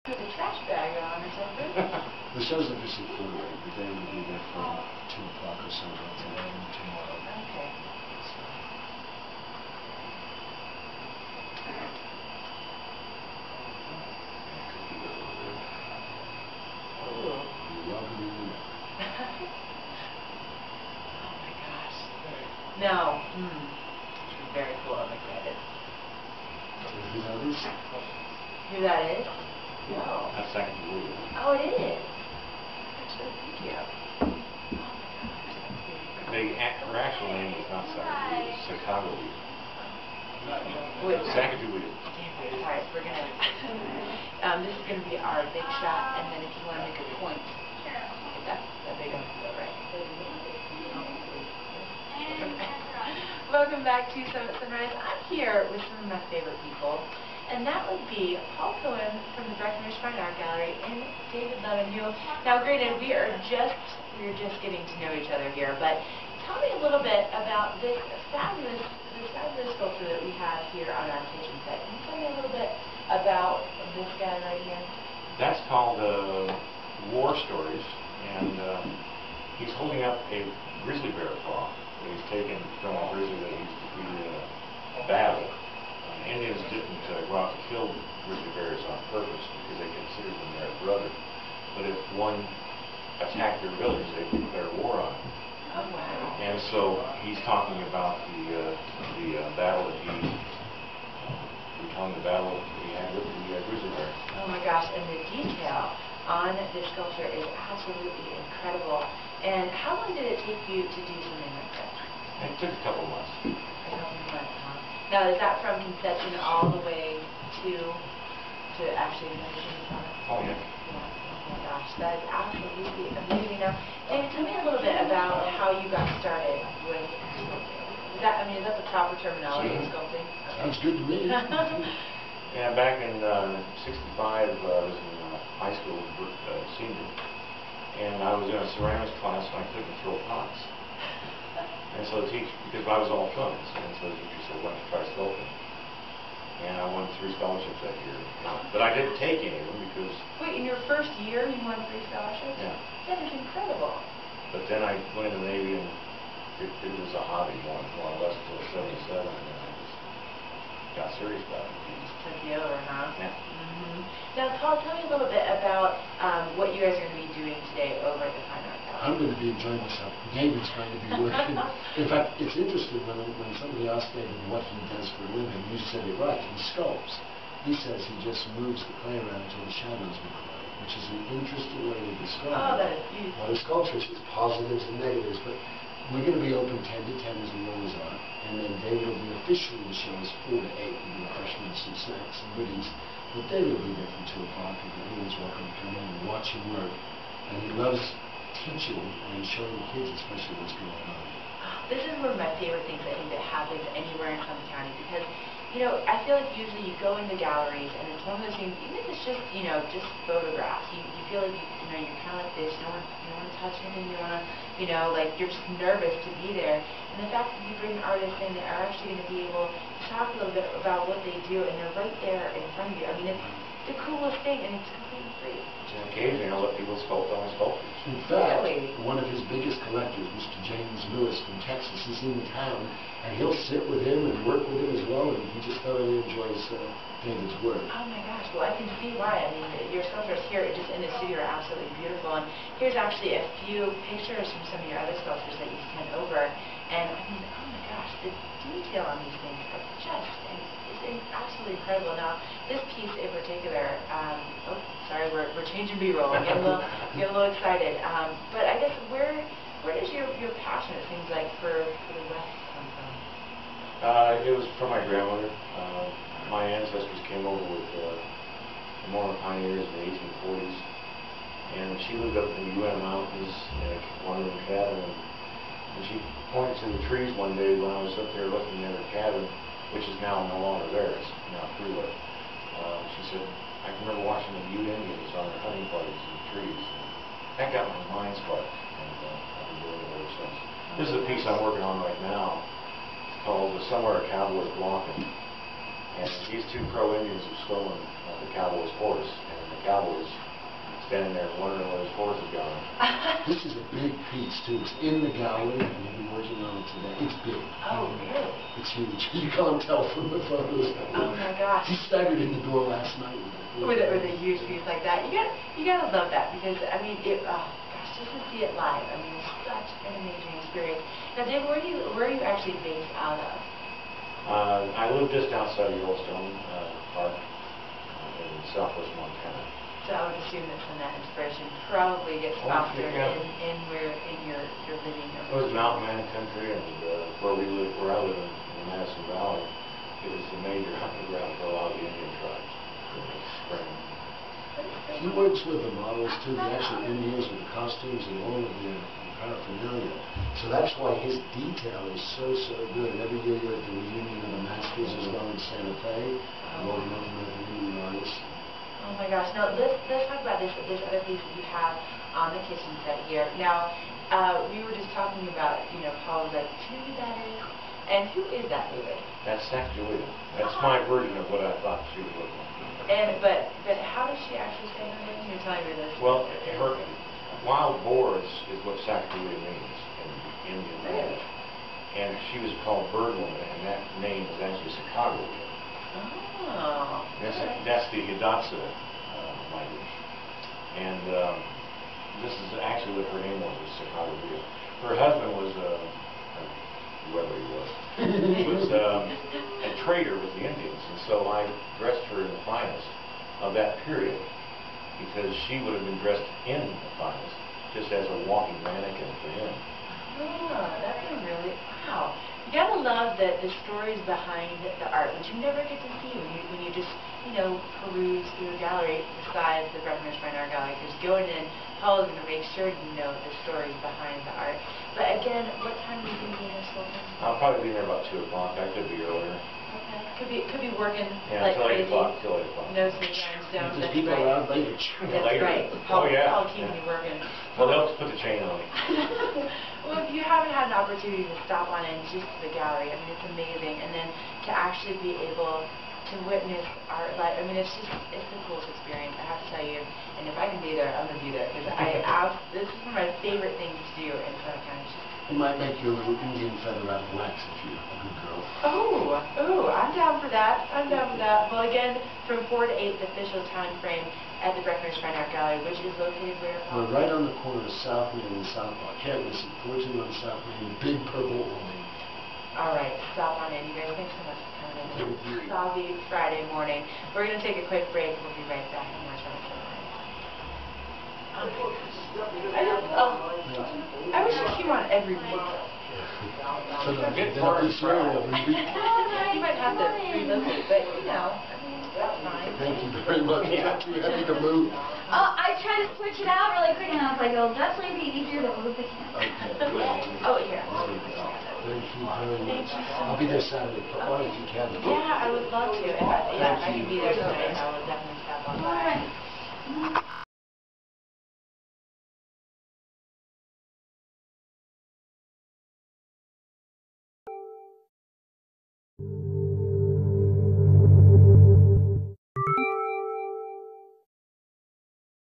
With a trash bag on or something. The show's officially full, but they will be there from 2 o'clock or so tomorrow. Okay. Oh my gosh. No. Very cool. I'm excited. Who that is? Who that is? No. That's second to William. Oh, it is. Actually, thank you. Her actual name is not Second, it's Chicago Wait. Second to William. Alright, we're gonna, this is gonna be our big shot, and then if you want to make a point, get that big one, right? Welcome back to Summit Sunrise. I'm here with some of my favorite people, and that would be Paul Cohen from the Breckenridge Fine Art Gallery and David Levin. Now, granted, we're just getting to know each other here, but tell me a little bit about this fabulous sculpture that we have here on our kitchen set. Can you tell me a little bit about this guy right here? That's called War Stories, and he's holding up a grizzly bear claw that he's taken from a grizzly that he's defeated in a battle. Indians didn't go out to kill grizzly bears on purpose because they considered them their brother. But if one attacked their village, they declared war on it. Oh, wow. And so he's talking about the battle that the battle that he had with the grizzly bear. Oh my gosh, and the detail on this sculpture is absolutely incredible. And how long did it take you to do something like this? It took a couple of months. A couple of months, huh? Now, is that from conception all the way to actually finishing the product? Oh, yeah. Oh my gosh, that is absolutely amazing. Now, David, tell me a little bit about how you got started with sculpting. Is that the proper terminology, sculpting? Sounds good to me. Yeah, back in '65, I was in high school, senior, and I was in a ceramics class, and I couldn't throw pots. And so the teacher, because I was all thumbs, and so the teacher said, "Why don't you try sculpting?" And I won 3 scholarships that year. But I didn't take any of them because... Wait, in your first year you won 3 scholarships? Yeah. That is incredible. But then I went in the Navy, and it was a hobby more or less until '77, and then I just got serious about it. Took you over, huh? Yeah. Now, Paul, tell me a little bit about what you guys are going to be doing today over at the Fine Art Gallery. I'm going to be enjoying myself. David's going to be working. In fact, it's interesting when somebody asks David what he does for a living, you said it right, he sculpts. He says he just moves the clay around until the shadows become clay, which is an interesting way to describe it. Oh, that is beautiful. Well, the sculpture is positives and negatives, but we're going to be open 10 to 10 as we always are, and then David will be officially the show is 4 to 8 with refreshments and snacks and goodies. But David will be there from 2 o'clock, and everyone's welcome to come in and watch him work. And he loves teaching and showing kids, especially what's going on. This is one of my favorite things I think that happens anywhere in Summit County because, I feel like usually you go into galleries and it's one of those things, even if it's just, just photographs, you feel like you're kind of like this, you don't want to touch anything, you want to, like you're just nervous to be there. And the fact that you bring artists in that are actually going to be able to talk a little bit about what they do and they're right there in front of you. I mean, it's the coolest thing and it's completely free. And occasionally I'll let people sculpt on my sculptures. In fact, one of his biggest collectors, Mr. James Lewis from Texas, is in town, and he'll sit with him and work with him as well, and he just thoroughly enjoys David's work. Oh my gosh, well I can see why. I mean, your sculptures here just in the studio are absolutely beautiful, and here's actually a few pictures from some of your other sculptures that you sent over, and I mean, oh my gosh, the detail on these things are just, it's absolutely incredible. Now, this piece in particular, oh, sorry, we're changing B-roll. I'm getting a little excited. But I guess where does your passion, it seems like, for the West come from? It was from my grandmother. My ancestors came over with the Mormon pioneers in the 1840s, and she lived up in the UN Mountains in a one-room cabin. And she pointed to the trees one day when I was up there looking at her cabin, which is now no longer there, it's now freeway. She said, I can remember watching the Ute Indians on their hunting parties in the trees. That got my mind sparked, and I've been doing it ever since. This is a piece I'm working on right now. It's called Somewhere a Cowboy's Walking. And these two pro-Indians have stolen the cowboy's horse, and the cowboy's standing there wondering where his horse is going. This is a big piece, too. It's in the gallery, and we'll be working on it today. It's big. Oh, really? It's huge. You can't tell from the photos. Oh, my gosh. He staggered in the door last night With a huge piece like that. You gotta love that, because, I mean, oh, gosh, just to see it live, I mean, it's such an amazing experience. Now, Dave, where are you actually based out of? I live just outside of Yellowstone Park in southwest Montana. So I would assume that some of that inspiration probably gets fostered in your living It was mountain man country, and where I live in the Madison Valley, it was the major hunting ground for a lot of the Indian tribes. He works with the models, too, the actual Indians with the costumes and all of the paraphernalia. So that's why his detail is so good. And every year you're at the reunion of the Masters as well in Santa Fe, all the North American Indian artists. Oh my gosh! Now let's talk about this other piece that you have on the kitchen set here. Now we were just talking about, Paul was like, "Do you know who that is?" And who is that, David? That's Sacagawea. That's my version of what I thought she would look like. But how does she actually say her name? You're telling me this. Well, her wild boars is what Sacagawea means in Indian language, and she was called Bird Woman, and that name is actually Sacagawea. Oh. That's the Hidatsa language. And this is actually what her name was Sacagawea. Her husband was, whoever he was a trader with the Indians. And so I dressed her in the finest of that period, because she would have been dressed in the finest, just as a walking mannequin for him. Oh, that's really, wow. You gotta love the stories behind the art, which you never get to see when you just, peruse through a gallery besides the Breckenridge Fine Art Gallery. Because going in, Paul is going to make sure you know the stories behind the art. But again, what time do you think you're Silverthorne? I'll probably be there about 2 o'clock. I could be earlier. Okay. Could be working like till 8 crazy. o'clock. Till 8 o'clock. No sleep rhinestones. There's That's people right. around later. That's Later. right. Oh, yeah. Paul keeping you working. Well, they'll put the chain on me. Well, if you haven't had an opportunity to stop on in just to the gallery, I mean, it's amazing. And then to actually be able to witness art live, I mean, it's the coolest experience, I have to tell you. And if I can be there, I'm going to be there. Because this is one of my favorite things to do in Southern County. He might make you a little Indian feather out of wax if you're a good girl. Oh, I'm down for that. Well, again, from 4 to 8, the official time frame at the Breckenridge Fine Art Gallery, which is located where? We're right on the corner of South Main and South Park. Can't miss it. 14 on South Main, big purple awning. All right, stop on in. You guys, thanks so much for coming in. It's Salvi Friday morning. We're going to take a quick break. We'll be right back. And watch out for I wish you came on every week. So You might have to relocate, but I mean, that's fine. Thank you very much. You're happy to move. Oh, I tried to switch it out really quick, and I was like, it'll definitely be easier to move the camera. Okay. Oh, here. Thank you very much. Thank you so I'll be there Saturday. Come on if you can. Yeah, I would love to. If I can be there tonight, I will definitely stop on by. All right.